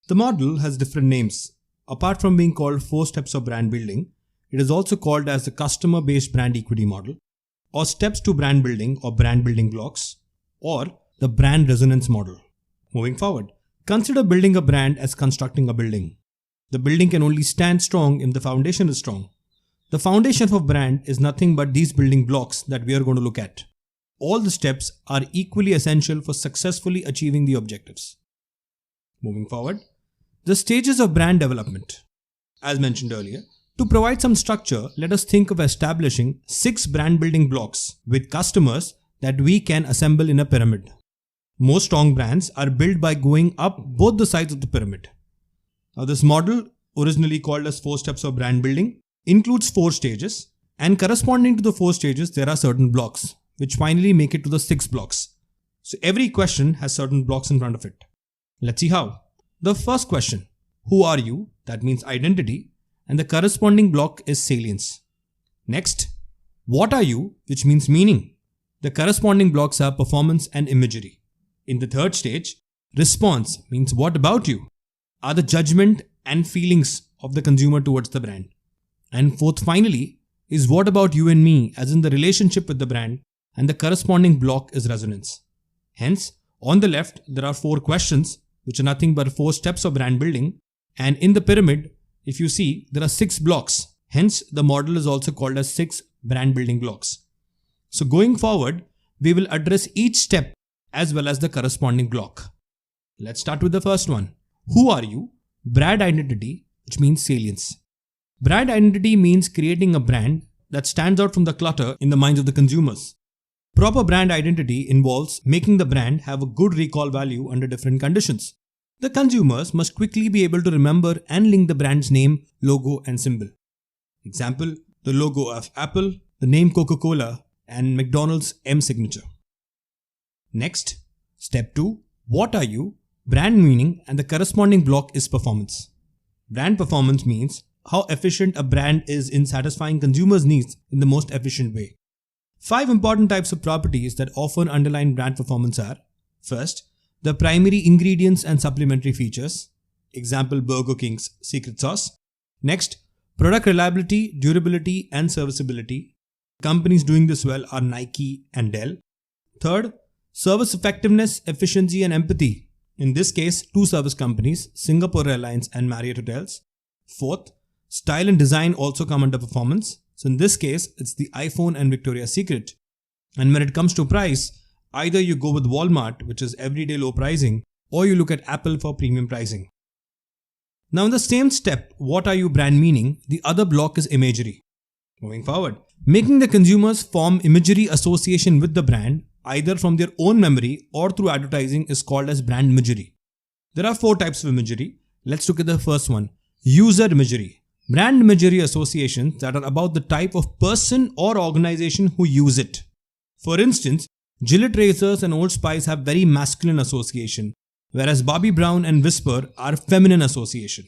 The model has different names. Apart from being called 4 steps of brand building, it is also called as the customer-based brand equity model, or steps to brand building or brand building blocks, or the brand resonance model. Moving forward, consider building a brand as constructing a building. The building can only stand strong if the foundation is strong. The foundation of a brand is nothing but these building blocks that we are going to look at. All the steps are equally essential for successfully achieving the objectives. Moving forward, the stages of brand development. As mentioned earlier, to provide some structure, let us think of establishing 6 brand building blocks with customers that we can assemble in a pyramid. Most strong brands are built by going up both the sides of the pyramid. Now, this model, originally called as 4 steps of brand building, includes 4 stages, and corresponding to the 4 stages, there are certain blocks, which finally make it to the 6 blocks. So every question has certain blocks in front of it. Let's see how. The first question, who are you? That means identity, and the corresponding block is salience. Next, what are you? Which means meaning. The corresponding blocks are performance and imagery. In the third stage, response means what about you? Are the judgment and feelings of the consumer towards the brand. And fourth, finally, is what about you and me, as in the relationship with the brand, and the corresponding block is resonance. Hence, on the left, there are 4 questions, which are nothing but 4 steps of brand building, and in the pyramid, if you see, there are 6 blocks. Hence, the model is also called as 6 brand building blocks. So going forward, we will address each step as well as the corresponding block. Let's start with the first one. Who are you? Brand identity, which means salience. Brand identity means creating a brand that stands out from the clutter in the minds of the consumers. Proper brand identity involves making the brand have a good recall value under different conditions. The consumers must quickly be able to remember and link the brand's name, logo, and symbol. Example, the logo of Apple, the name Coca-Cola, and McDonald's M signature. Next, step 2. What are you? Brand meaning, and the corresponding block is performance. Brand performance means how efficient a brand is in satisfying consumers' needs in the most efficient way. 5 important types of properties that often underline brand performance are: first, the primary ingredients and supplementary features. Example, Burger King's secret sauce. Next, product reliability, durability, and serviceability. Companies doing this well are Nike and Dell. Third, service effectiveness, efficiency, and empathy. In this case, 2 service companies, Singapore Airlines and Marriott Hotels. Fourth, style and design also come under performance. So in this case, it's the iPhone and Victoria's Secret. And when it comes to price, either you go with Walmart, which is everyday low pricing, or you look at Apple for premium pricing. Now in the same step, what are you brand meaning, the other block is imagery. Moving forward, making the consumers form imagery association with the brand, either from their own memory or through advertising, is called as brand imagery. There are 4 types of imagery. Let's look at the first one, user imagery. Brand imagery associations that are about the type of person or organization who use it. For instance, Gillette razors and Old Spice have very masculine association, whereas Bobbi Brown and Whisper are feminine association.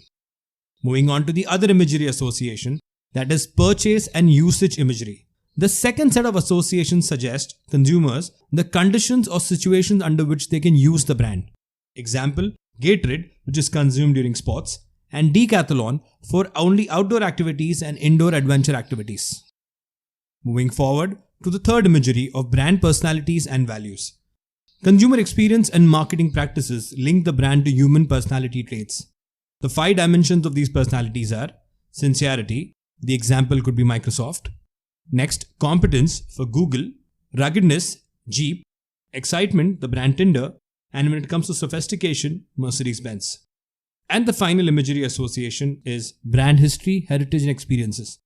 Moving on to the other imagery association, that is purchase and usage imagery. The second set of associations suggest consumers the conditions or situations under which they can use the brand. Example, Gatorade, which is consumed during sports, and Decathlon for only outdoor activities and indoor adventure activities. Moving forward to the third imagery of brand personalities and values. Consumer experience and marketing practices link the brand to human personality traits. The 5 dimensions of these personalities are sincerity, the example could be Microsoft. Next, competence for Google, ruggedness, Jeep, excitement, the brand Tinder, and when it comes to sophistication, Mercedes-Benz. And the final imagery association is brand history, heritage, and experiences.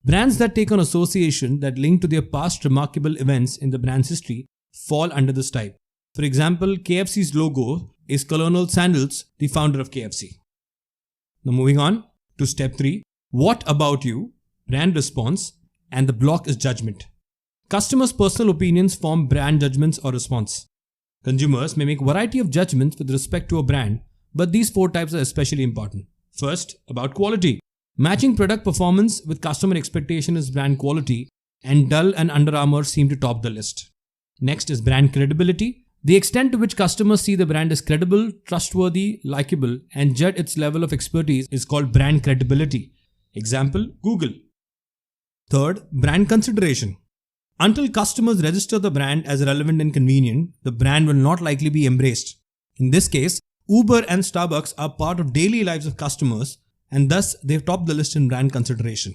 Brands that take on association that link to their past remarkable events in the brand's history fall under this type. For example, KFC's logo is Colonel Sanders, the founder of KFC. Now moving on to step 3, what about you? Brand response, and the block is judgment. Customers' personal opinions form brand judgments or response. Consumers may make a variety of judgments with respect to a brand, but these 4 types are especially important. First, about quality. Matching product performance with customer expectation is brand quality, and Dell and Under Armour seem to top the list. Next is brand credibility. The extent to which customers see the brand as credible, trustworthy, likable, and judge its level of expertise is called brand credibility. Example, Google. Third, brand consideration. Until customers register the brand as relevant and convenient, the brand will not likely be embraced. In this case, Uber and Starbucks are part of daily lives of customers, and thus they've topped the list in brand consideration.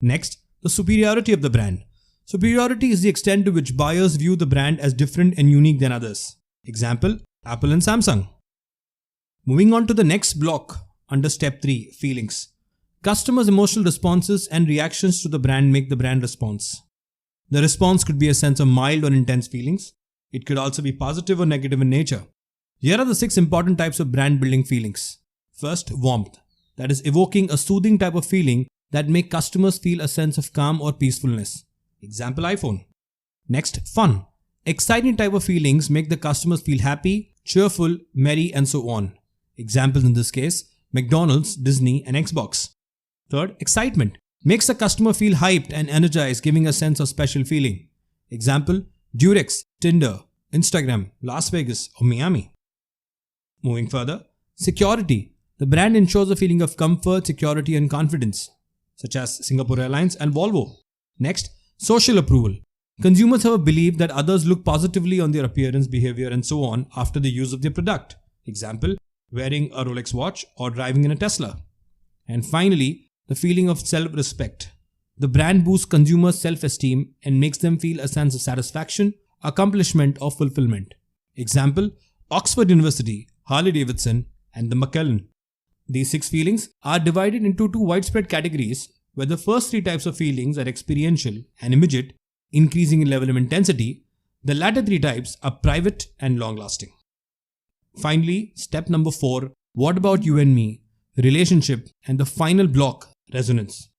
Next, the superiority of the brand. Superiority is the extent to which buyers view the brand as different and unique than others. Example, Apple and Samsung. Moving on to the next block under step 3, feelings. Customers' emotional responses and reactions to the brand make the brand response. The response could be a sense of mild or intense feelings. It could also be positive or negative in nature. Here are the 6 important types of brand building feelings. First, warmth. That is evoking a soothing type of feeling that make customers feel a sense of calm or peacefulness. Example, iPhone. Next, fun. Exciting type of feelings make the customers feel happy, cheerful, merry, and so on. Examples in this case, McDonald's, Disney, and Xbox. Third, excitement. Makes the customer feel hyped and energized, giving a sense of special feeling. Example, Durex, Tinder, Instagram, Las Vegas, or Miami. Moving further, security. The brand ensures a feeling of comfort, security, and confidence, such as Singapore Airlines and Volvo. Next, social approval. Consumers have a belief that others look positively on their appearance, behavior, and so on after the use of their product. Example, wearing a Rolex watch or driving in a Tesla. And finally, the feeling of self-respect. The brand boosts consumers' self-esteem and makes them feel a sense of satisfaction, accomplishment, or fulfillment. Example, Oxford University, Harley-Davidson, and the Macallan. These 6 feelings are divided into 2 widespread categories, where the first 3 types of feelings are experiential and immediate, increasing in level of intensity. The latter 3 types are private and long-lasting. Finally, step number 4, what about you and me? Relationship, and the final block, resonance.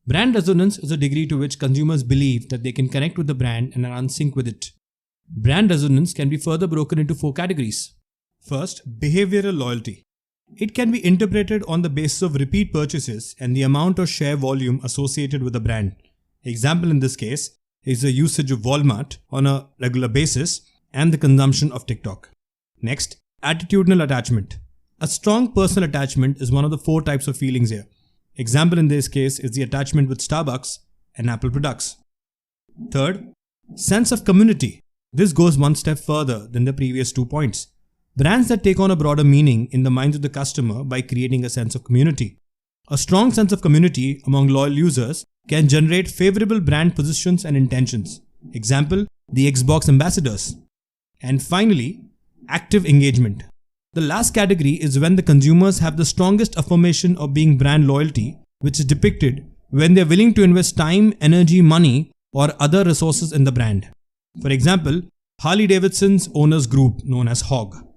Brand resonance is a degree to which consumers believe that they can connect with the brand and are in sync with it. Brand resonance can be further broken into 4 categories. First, behavioral loyalty. It can be interpreted on the basis of repeat purchases and the amount or share volume associated with the brand. Example in this case is the usage of Walmart on a regular basis and the consumption of TikTok. Next, attitudinal attachment. A strong personal attachment is one of the 4 types of feelings here. Example in this case is the attachment with Starbucks and Apple products. Third, sense of community. This goes one step further than the previous 2 points. Brands that take on a broader meaning in the minds of the customer by creating a sense of community. A strong sense of community among loyal users can generate favorable brand positions and intentions. Example, the Xbox ambassadors. And finally, active engagement. The last category is when the consumers have the strongest affirmation of being brand loyalty, which is depicted when they are willing to invest time, energy, money, or other resources in the brand. For example, Harley-Davidson's owners group known as HOG.